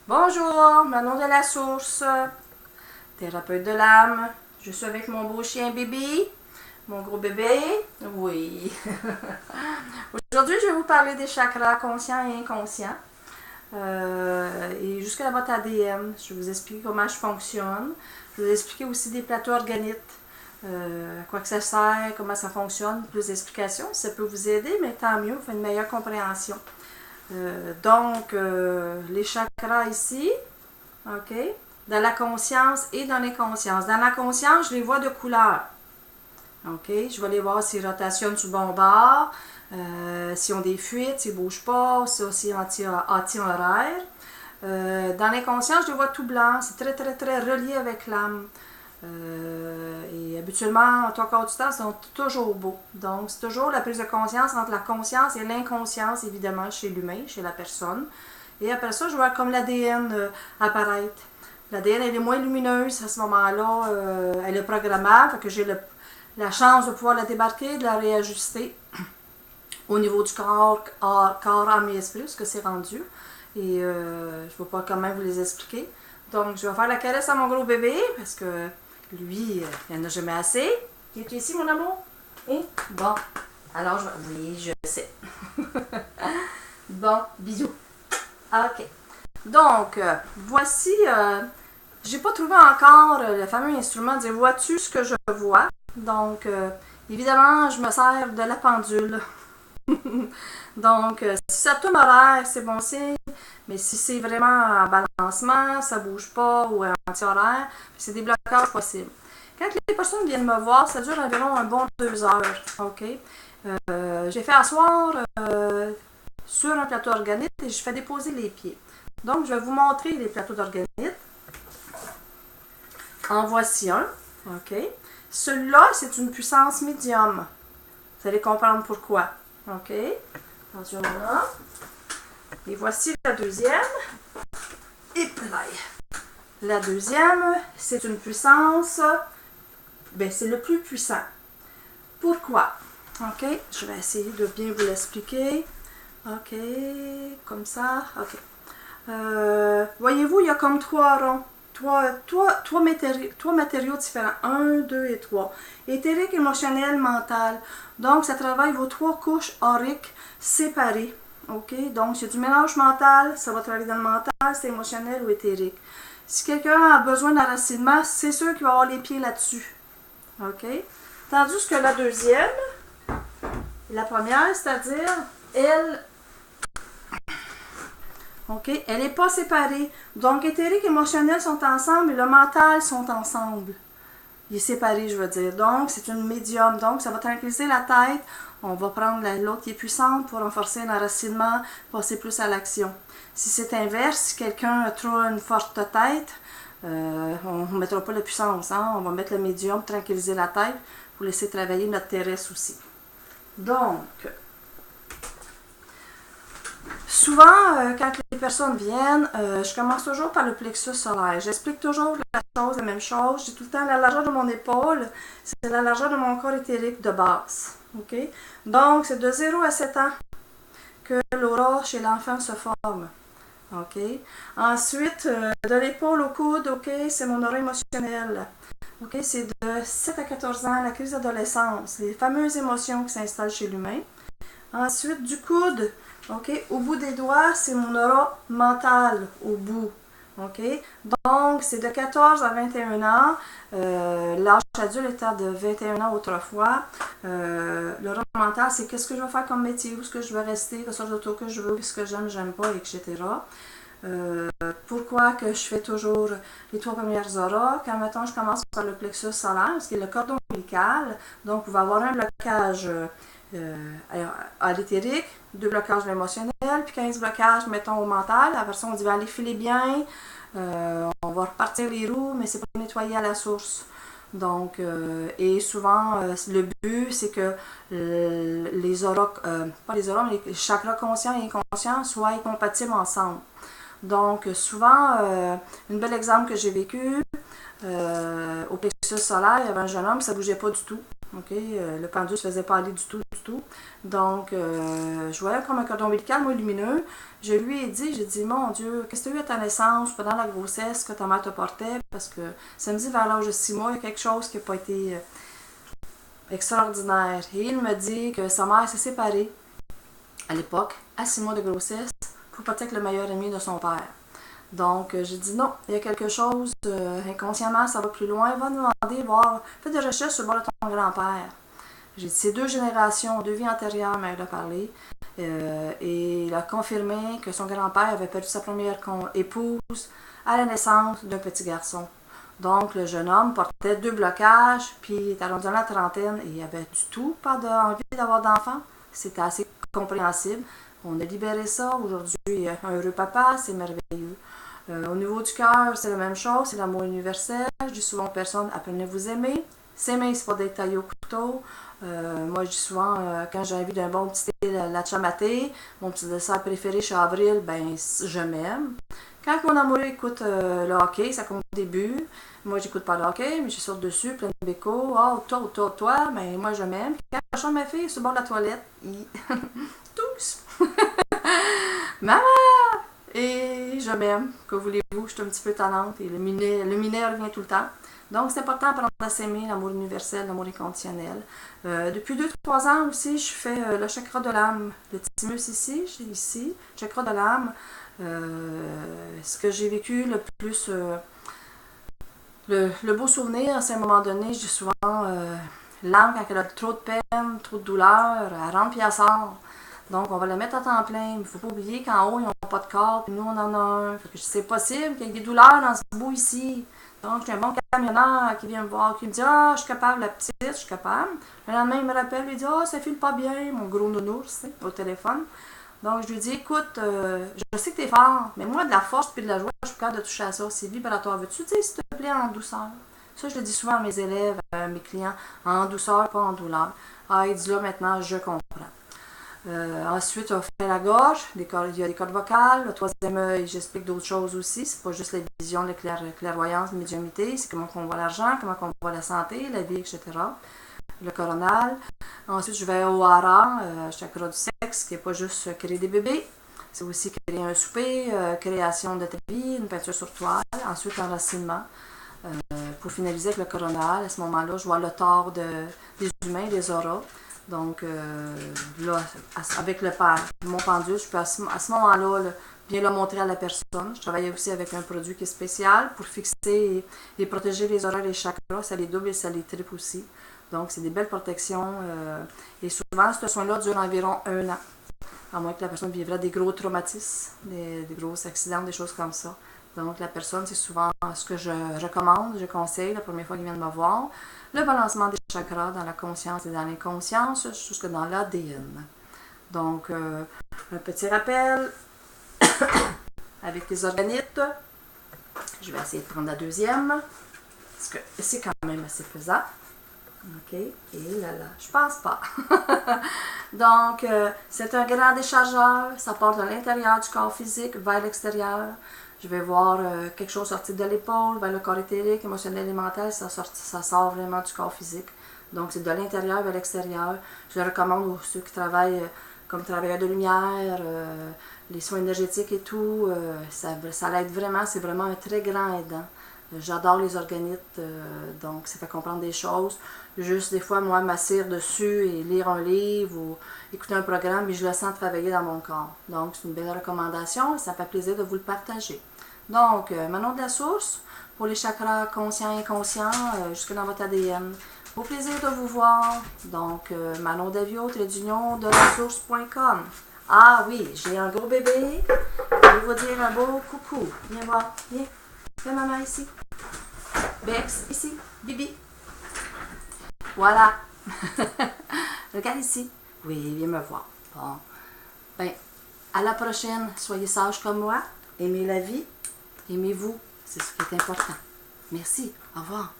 Bonjour, Manon de la Source, thérapeute de l'âme. Je suis avec mon beau chien bébé, mon gros bébé. Oui. Aujourd'hui, je vais vous parler des chakras conscients et inconscients. Et jusqu'à votre ADN. Je vais vous expliquer comment je fonctionne. Je vais vous expliquer aussi des plateaux organites. À quoi que ça sert, comment ça fonctionne, plus d'explications. Ça peut vous aider, mais tant mieux, vous faites une meilleure compréhension. Les chakras ici, ok, dans la conscience et dans l'inconscience. Dans la conscience, je les vois de couleur. Ok, je vais les voir s'ils rotationnent sur le bon bord, s'ils ont des fuites, s'ils ne bougent pas, s'ils sont anti-horaires. Dans l'inconscient, je les vois tout blanc. C'est très, très, très relié avec l'âme. Et habituellement, trois quarts du temps, ils sont toujours beaux. Donc, c'est toujours la prise de conscience entre la conscience et l'inconscience, évidemment, chez l'humain, chez la personne. Et après ça, je vois comme l'ADN apparaître. L'ADN, elle est moins lumineuse à ce moment-là. Elle est programmable, fait que j'ai la chance de pouvoir la débarquer, de la réajuster au niveau du corps, âme et esprit, ce que c'est rendu. Et je ne vais pas quand même vous les expliquer. Donc, je vais faire la caresse à mon gros bébé, parce que lui, il n'y en a jamais assez. Il est ici, mon amour? Et bon, alors, oui, je sais. Bon, bisous. OK. Donc, voici, j'ai pas trouvé encore le fameux instrument de dire, vois-tu ce que je vois? Donc, évidemment, je me sers de la pendule. Donc, si ça tourne horaire, c'est bon signe. Mais si c'est vraiment en balancement, ça bouge pas ou anti-horaire, c'est des blocages possibles. Quand les personnes viennent me voir, ça dure environ un bon 2 heures. OK? J'ai fait asseoir sur un plateau organite et je fais déposer les pieds. Donc, je vais vous montrer les plateaux d'organite. En voici un. OK? Celui-là, c'est une puissance médium. Vous allez comprendre pourquoi. OK? Attention là. Et voici la deuxième. Et la deuxième, c'est une puissance. C'est le plus puissant. Pourquoi? OK? Je vais essayer de bien vous l'expliquer. OK? Comme ça. OK. Voyez-vous, il y a comme trois ronds. Trois matériaux différents. 1, 2 et 3. Éthérique, émotionnel, mental. Donc, ça travaille vos trois couches auriques séparées. OK? Donc, c'est du mélange mental, ça va travailler dans le mental, c'est émotionnel ou éthérique. Si quelqu'un a besoin d'enracinement, c'est sûr qu'il va avoir les pieds là-dessus. OK? Tandis que la deuxième, la première, c'est-à-dire, elle OK? Elle n'est pas séparée. Donc, éthérique et émotionnel sont ensemble et le mental sont ensemble. Il est séparé, je veux dire. Donc, c'est une médium. Donc, ça va tranquilliser la tête. On va prendre l'autre qui est puissante pour renforcer l'enracinement, passer plus à l'action. Si c'est inverse, si quelqu'un a trop une forte tête, on ne mettra pas la puissance. Hein? On va mettre le médium pour tranquilliser la tête pour laisser travailler notre terrestre aussi. Donc, souvent, quand les personnes viennent, je commence toujours par le plexus solaire. J'explique toujours la même chose. J'ai tout le temps la largeur de mon épaule, c'est la largeur de mon corps éthérique de base. Okay? Donc, c'est de 0 à 7 ans que l'aura chez l'enfant se forme. Okay? Ensuite, de l'épaule au coude, okay, c'est mon aura émotionnelle. Okay? C'est de 7 à 14 ans, la crise d'adolescence, les fameuses émotions qui s'installent chez l'humain. Ensuite, du coude, okay, au bout des doigts, c'est mon aura mentale au bout. Okay? Donc, c'est de 14 à 21 ans. L'âge adulte était de 21 ans autrefois. L'aura mentale, c'est qu'est-ce que je vais faire comme métier, où est-ce que je vais rester, quelle sorte d'auto que je veux, ce que j'aime pas, etc. Pourquoi que je fais toujours les trois premières auras? Quand, mettons, je commence par le plexus solaire, ce qui est le cordon ombilical. Donc, vous va avoir un blocage à l'éthérique, 2 blocages émotionnels, puis 15 blocages, mettons, au mental. Après ça, on dit, allez, filer bien, on va repartir les roues, mais c'est pas nettoyer à la source. Donc, et souvent, le but, c'est que les auras, pas les auras, mais les chakras conscients et inconscients soient compatibles ensemble. Donc, souvent, un bel exemple que j'ai vécu, au plexus solaire, il y avait un jeune homme, ça ne bougeait pas du tout. OK? Le pendule ne se faisait pas aller du tout, du tout. Donc, je voyais comme un cordon ombilical, moi, lumineux. Je lui ai dit, j'ai dit, mon Dieu, qu'est-ce que tu as eu à ta naissance, pendant la grossesse, que ta mère te portait? Parce que ça me dit, vers l'âge de 6 mois, il y a quelque chose qui n'a pas été extraordinaire. Et il me dit que sa mère s'est séparée à l'époque, à 6 mois de grossesse, pour partir avec le meilleur ami de son père. Donc, j'ai dit non, il y a quelque chose, inconsciemment, ça va plus loin, va demander, voir, fais des recherches sur le bord de ton grand-père. J'ai dit, c'est 2 générations, 2 vies antérieures, mais elle a parlé. Et il a confirmé que son grand-père avait perdu sa première épouse à la naissance d'un petit garçon. Donc, le jeune homme portait 2 blocages, puis il était rendu dans la trentaine et il avait du tout pas envie d'avoir d'enfant. C'était assez compréhensible. On a libéré ça. Aujourd'hui, un heureux papa, c'est merveilleux. Au niveau du cœur, c'est la même chose, c'est l'amour universel. Je dis souvent aux personnes, apprenez à vous aimer. S'aimer, c'est pas d'être taillé au couteau. Moi, je dis souvent, quand j'ai envie d'un bon petit thé, la chamaté, mon petit dessert préféré chez Avril, ben, je m'aime. Quand mon amoureux écoute le hockey, ça compte au début. Moi, j'écoute pas le hockey, mais je saute dessus, plein de béco. Oh, toi, mais moi, je m'aime. Quand je chante ma fille sur le bord de la toilette, tous. Maman! Et je m'aime. Que voulez-vous? Je suis un petit peu tannante et le minet revient tout le temps. Donc, c'est important d'apprendre à s'aimer, l'amour universel, l'amour inconditionnel. Depuis 2-3 ans aussi, je fais le chakra de l'âme. Le thymus ici, chakra de l'âme. Ce que j'ai vécu le plus, le beau souvenir, c'est à un moment donné, je dis souvent, l'âme, quand elle a trop de peine, trop de douleur, elle rentre et elle sort. Donc, on va la mettre à temps plein. Il ne faut pas oublier qu'en haut, ils n'ont pas de corps, puis nous, on en a un. C'est possible qu'il y ait des douleurs dans ce bout ici. Donc, j'ai un bon camionneur qui vient me voir, qui me dit, ah, je suis capable, la petite, je suis capable. Le lendemain, il me rappelle, il dit, ah, ça file pas bien, mon gros nounours, au téléphone. Donc, je lui dis, écoute, je sais que t'es fort, mais moi, de la force puis de la joie, je suis capable de toucher à ça. C'est vibratoire. Veux-tu dire, s'il te plaît, en douceur? Ça, je le dis souvent à mes élèves, à mes clients, en douceur, pas en douleur. Ah, il dit là, maintenant, je comprends. Ensuite, on fait la gorge, il y a des cordes vocales. Le troisième œil, j'explique d'autres choses aussi. C'est pas juste la vision, la clairvoyance, la médiumnité. C'est comment on voit l'argent, comment on voit la santé, la vie, etc. Le coronal. Ensuite, je vais au hara, chakra du sexe, qui n'est pas juste créer des bébés. C'est aussi créer un souper, création de ta vie, une peinture sur toile. Ensuite, enracinement. Pour finaliser avec le coronal, à ce moment-là, je vois le tort des humains, des auras. Donc, là, avec mon pendule, je peux à ce moment-là bien le montrer à la personne. Je travaille aussi avec un produit qui est spécial pour fixer et protéger les auras et les chakras. Ça les double et ça les triple aussi. Donc, c'est des belles protections. Et souvent, ce soin-là dure environ 1 an. À moins que la personne vivra des gros traumatismes, des gros accidents, des choses comme ça. Donc, la personne, c'est souvent ce que je recommande, je conseille la première fois qu'ils viennent me voir. Le balancement des chakras dans la conscience et dans l'inconscience, jusque dans l'ADN. Donc, un petit rappel avec les organites. Je vais essayer de prendre la deuxième, parce que c'est quand même assez pesant. OK, et là, je pense pas. Donc, c'est un grand déchargeur. Ça part de l'intérieur du corps physique vers l'extérieur. Je vais voir quelque chose sortir de l'épaule vers le corps éthérique, émotionnel et mental. Ça sort vraiment du corps physique. Donc, c'est de l'intérieur vers l'extérieur. Je le recommande aux ceux qui travaillent comme travailleurs de lumière, les soins énergétiques et tout. Ça l'aide vraiment. C'est vraiment un très grand aidant. J'adore les organites, donc ça fait comprendre des choses. Juste des fois, moi, m'asseoir dessus et lire un livre ou écouter un programme, mais je le sens travailler dans mon corps. Donc, c'est une belle recommandation et ça fait plaisir de vous le partager. Donc, Manon de la Source, pour les chakras conscients et inconscients, jusque dans votre ADN. Au plaisir de vous voir. Donc, Manon Davio, _de la source.com. Ah oui, j'ai un gros bébé. Je vais vous dire un beau coucou. Viens voir, viens. Fais maman ici. Bex, ici. Bibi. Voilà. Regarde ici. Oui, viens me voir. Bon. Ben, à la prochaine. Soyez sages comme moi. Aimez la vie. Aimez-vous. C'est ce qui est important. Merci. Au revoir.